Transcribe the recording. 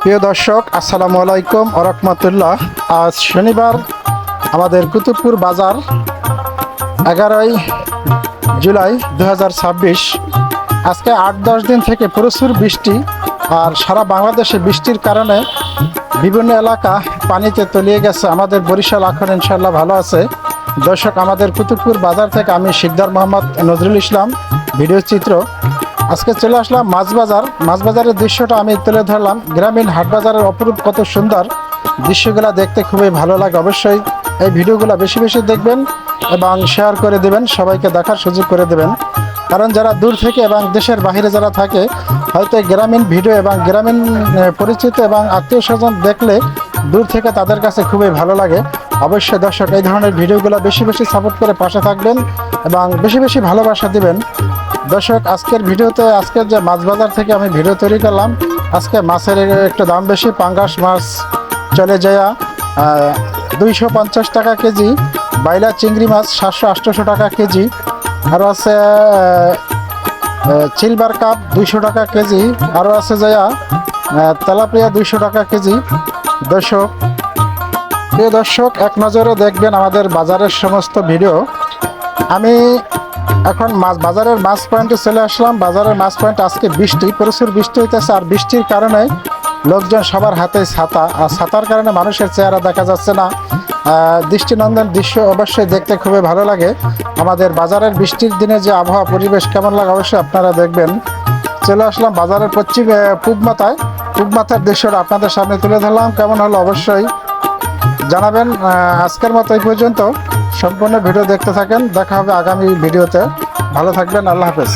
প্রিয় দর্শক, আসসালামু আলাইকুম ওয়া রাহমাতুল্লাহ। আজ শনিবার আমাদের কুতুবপুর বাজার 11ই জুলাই 2026। আজকে 8-10 দিন থেকে প্রচুর বৃষ্টি, আর সারা বাংলাদেশে বৃষ্টির কারণে বিভিন্ন এলাকা পানিতে তলিয়ে গেছে। আমাদের বরিশাল এখন ইনশাল্লাহ ভালো আছে। দর্শক, আমাদের কুতুবপুর বাজার থেকে আমি শিকদার মোহাম্মদ নজরুল ইসলাম, ভিডিও চিত্র। আজকে চলে আসলাম মাছবাজারের দৃশ্যটা আমি তুলে ধরলাম। গ্রামীণ হাট বাজারের অপরূপ কত সুন্দর দৃশ্যগুলো দেখতে খুবই ভালো লাগে। অবশ্যই এই ভিডিওগুলো বেশি বেশি দেখবেন এবং শেয়ার করে দেবেন, সবাইকে দেখার সুযোগ করে দেবেন। কারণ যারা দূর থেকে এবং দেশের বাইরে যারা থাকে, হয়তো গ্রামীণ ভিডিও এবং গ্রামীণ পরিচিত এবং আত্মীয় স্বজন দেখলে দূর থেকে তাদের কাছে খুবই ভালো লাগে। অবশ্যই দর্শক, এই ধরনের ভিডিওগুলো বেশি বেশি সাপোর্ট করে পাশে থাকবেন এবং বেশি বেশি ভালোবাসা দিবেন। দর্শক, আজকের ভিডিওতে আজকের যে মাছ বাজার থেকে আমি ভিডিও তৈরি করলাম, আজকে মাছের একটু দাম বেশি। পাঙ্গাস মাছ চলে যায় 250 টাকা কেজি, বাইলা চিংড়ি মাছ 700-800 টাকা কেজি, আরও আছে সিলভার কাপ 200 টাকা কেজি, আরও আছে যায় তেলাপিয়া 200 টাকা কেজি। প্রিয় দর্শক, এক নজরে দেখবেন আমাদের বাজারের সমস্ত ভিডিও। আমি এখন বাজারের মাছ পয়েন্টে চলে আসলাম। বাজারের মাছ পয়েন্ট আজকে প্রচুর বৃষ্টি হইতেছে, আর বৃষ্টির কারণে লোকজন সবার হাতে ছাতা, আর ছাতার কারণে মানুষের চেহারা দেখা যাচ্ছে না। দৃষ্টিনন্দন দৃশ্য অবশ্যই দেখতে খুবই ভালো লাগে। আমাদের বাজারের বৃষ্টির দিনে যে আবহাওয়া পরিবেশ কেমন লাগে অবশ্যই আপনারা দেখবেন। চলে আসলাম বাজারের পূব মাথার দৃশ্যটা আপনাদের সামনে তুলে ধরলাম। কেমন হলো অবশ্যই জানাবেন। আজকের মতো এই পর্যন্ত। সম্পূর্ণ ভিডিও দেখতে থাকেন, দেখা হবে আগামী ভিডিওতে। ভালো থাকবেন, আল্লাহ হাফেজ।